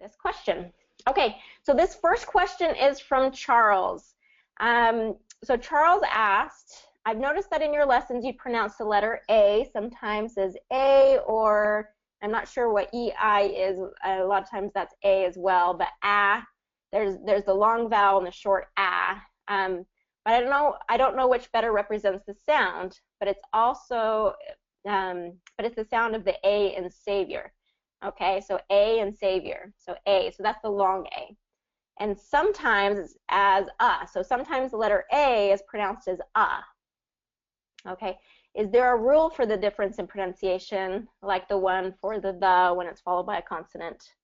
this question. Okay, so this first question is from Charles. So Charles asked, I've noticed that in your lessons you pronounce the letter A sometimes as A, or I'm not sure what EI is. A lot of times that's A as well, but A, there's the long vowel and the short A. But I don't know which better represents the sound, but it's also, but it's the sound of the A in Savior. Okay, so A and Savior, so A, so that's the long A. And sometimes it's as so sometimes the letter A is pronounced as Okay, is there a rule for the difference in pronunciation, like the one for the when it's followed by a consonant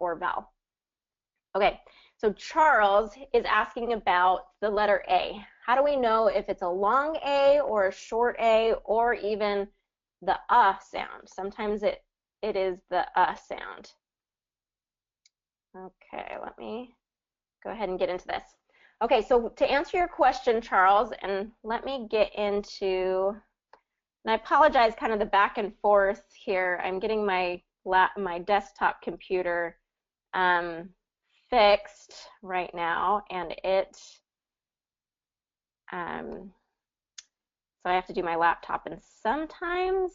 or vowel? Okay, so Charles is asking about the letter A. How do we know if it's a long A or a short A or even the sound? Sometimes it is the sound. Okay, let me go ahead and get into this. Okay, so to answer your question, Charles, and let me get into, and I apologize kind of the back and forth here. I'm getting my desktop computer fixed right now, and so I have to do my laptop, and sometimes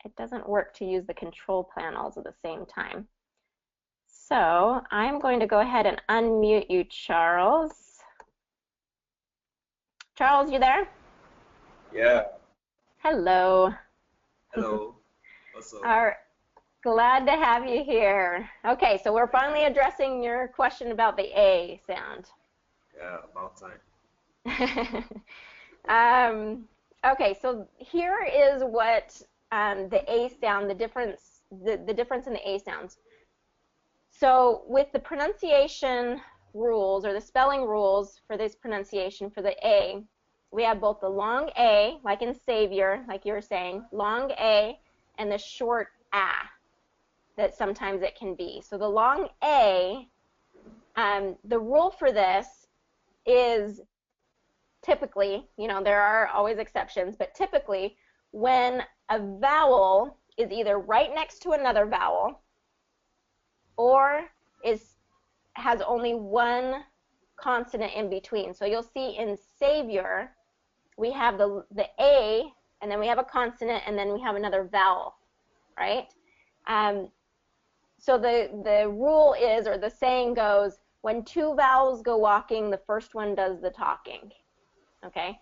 it doesn't work to use the control panels at the same time. So I'm going to go ahead and unmute you, Charles. Charles, you there? Yeah. Hello. Hello. What's up? All right. Glad to have you here. Okay, so we're finally addressing your question about the A sound. Yeah, about time. Okay, so here is what the A sound, the difference in the A sounds. So with the pronunciation rules or the spelling rules for this pronunciation for the A, we have both the long A, like in Savior, like you were saying, long A, and the short A that sometimes it can be. So the long A, the rule for this is typically, you know, there are always exceptions, but typically when a vowel is either right next to another vowel or has only one consonant in between. So you'll see in Savior, we have the A, and then we have a consonant, and then we have another vowel, right? So the rule is, or the saying goes, when two vowels go walking, the first one does the talking, okay?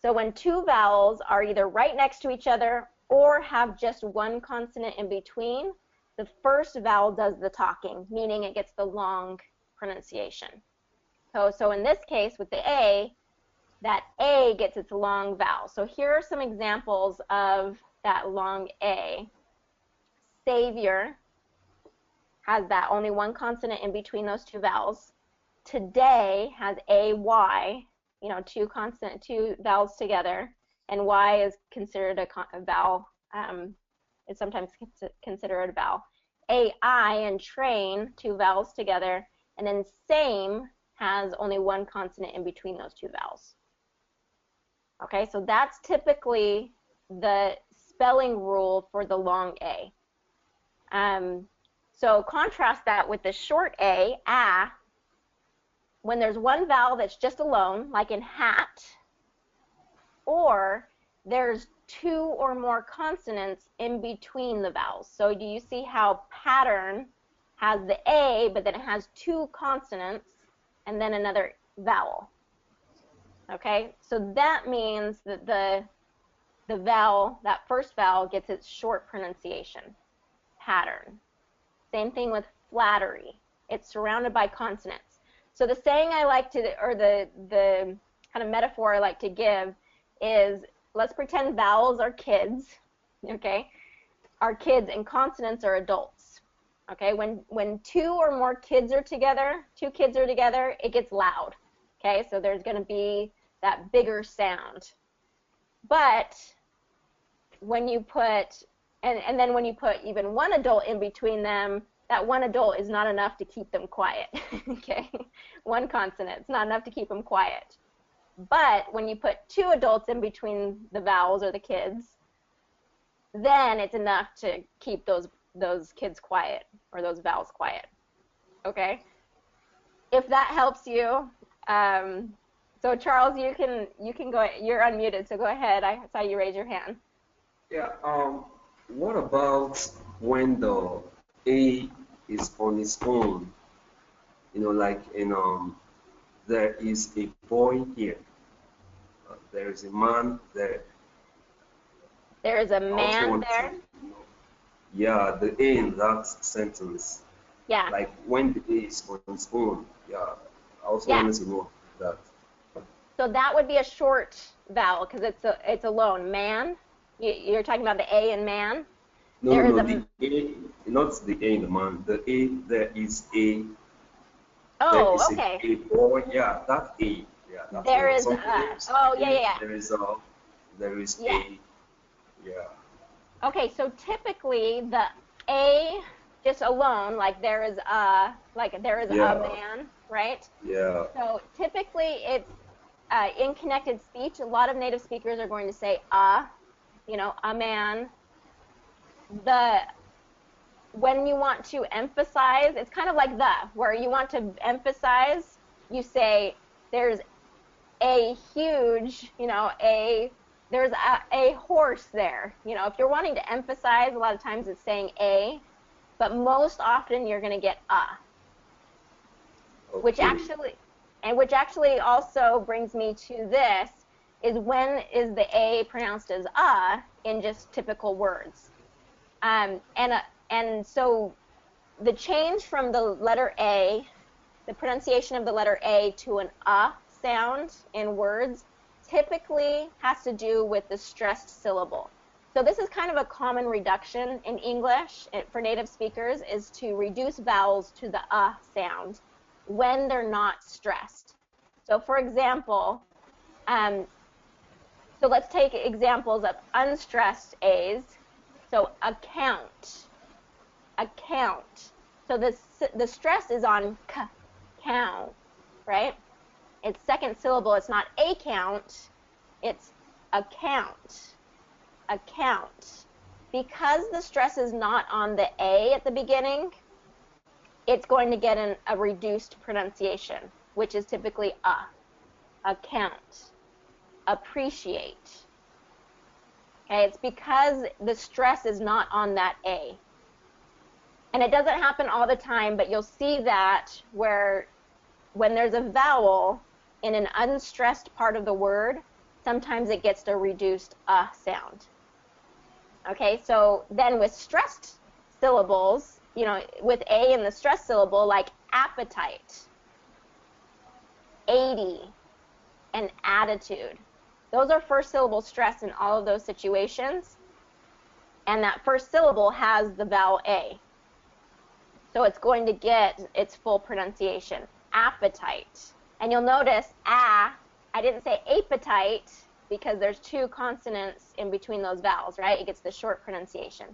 So when two vowels are either right next to each other or have just one consonant in between, the first vowel does the talking, meaning it gets the long pronunciation. So in this case, with the A, that A gets its long vowel. So here are some examples of that long A. Savior has that only one consonant in between those two vowels. Today has A-Y, you know, two vowels together, and Y is considered a vowel. It's sometimes considered a vowel. A-I and train, two vowels together, and then same has only one consonant in between those two vowels. Okay, so that's typically the spelling rule for the long A. So contrast that with the short A, when there's one vowel that's just alone, like in hat, or there's two or more consonants in between the vowels. So do you see how p-a-d-ern has the A, but then it has two consonants and then another vowel? Okay, so that means that the vowel, that first vowel, gets its short pronunciation, p-a-d-ern. Same thing with flattery. It's surrounded by consonants. So the saying I like to, or the kind of metaphor I like to give is, let's pretend vowels are kids, okay? Are kids and consonants are adults, okay? When two or more kids are together, it gets loud, okay? So there's going to be that bigger sound. But when you put, and then when you put even one adult in between them, that one adult is not enough to keep them quiet, okay? One consonant, it's not enough to keep them quiet. But when you put two adults in between the vowels or the kids, then it's enough to keep those those kids quiet or those vowels quiet. Okay? If that helps you, so Charles, you can go. You're unmuted, so go ahead. I saw you raise your hand. Yeah. What about when the A is on its own? You know, like in there is a boy here. There is a man there. There is a I also man want there. to know, yeah, the A in that sentence. Yeah. Like when the A is on its own. Yeah. I also Yeah. wanted to know that. So that would be a short vowel because it's alone. Man. You're talking about the A in man. No, There no, is no, the A, not the A in the man. The A, there is a, there Oh, is okay. a boy. Yeah, that A. Yeah, that's There one. is Some a. there is Oh, yeah, A, yeah, there is yeah. a. Yeah. Okay, so typically the A just alone, like there is a Yeah. man, right? Yeah. So typically it's in connected speech. A lot of native speakers are going to say a man. When you want to emphasize, it's kind of like where you want to emphasize, you say there's a huge, there's a horse there. If you're wanting to emphasize, a lot of times it's saying a, but most often you're going to get a, which actually also brings me to this, is when is the a pronounced as in just typical words. And so the change from the letter A, the pronunciation of the letter A to an sound in words typically has to do with the stressed syllable. So this is kind of a common reduction in English for native speakers, is to reduce vowels to the sound when they're not stressed. So for example, so let's take examples of unstressed A's. So account. So the stress is on count, right? It's second syllable. It's not a count. It's account. Because the stress is not on the A at the beginning, it's going to get a reduced pronunciation, which is typically account, appreciate. Okay, it's because the stress is not on that A. And it doesn't happen all the time, but you'll see that when there's a vowel in an unstressed part of the word, sometimes it gets a reduced sound. Okay, so then with stressed syllables, with A in the stressed syllable, like appetite, 80, and attitude. Those are first syllable stress in all of those situations. And that first syllable has the vowel A. So it's going to get its full pronunciation, appetite. And you'll notice I didn't say appetite because there's two consonants in between those vowels, right? It gets the short pronunciation,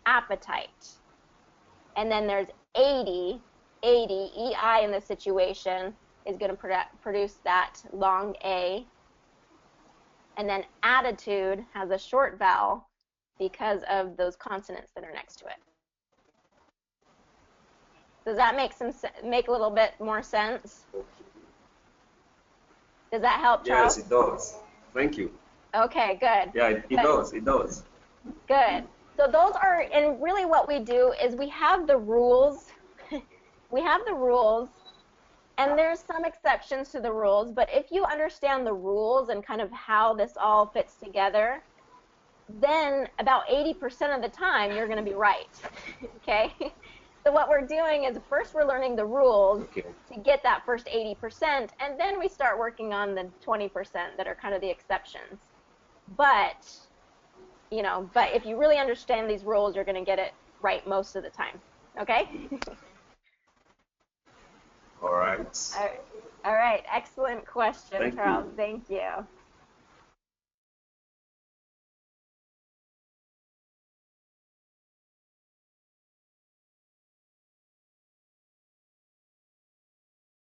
appetite. And then there's 80, EI in this situation is going to produce that long A. And then attitude has a short vowel because of those consonants that are next to it. Does that make a little bit more sense? Does that help, Charles? Yes, it does. Thank you. Okay, good. Yeah, it does. It does. Good. So those are, and really what we do is we have the rules. We have the rules, and there's some exceptions to the rules, but if you understand the rules and kind of how this all fits together, then about 80% of the time you're going to be right. Okay? So what we're doing is first we're learning the rules to get that first 80%, and then we start working on the 20% that are kind of the exceptions. But, but if you really understand these rules, you're going to get it right most of the time. Okay? All right. All right. Excellent question, Thank Charles. you. Thank you.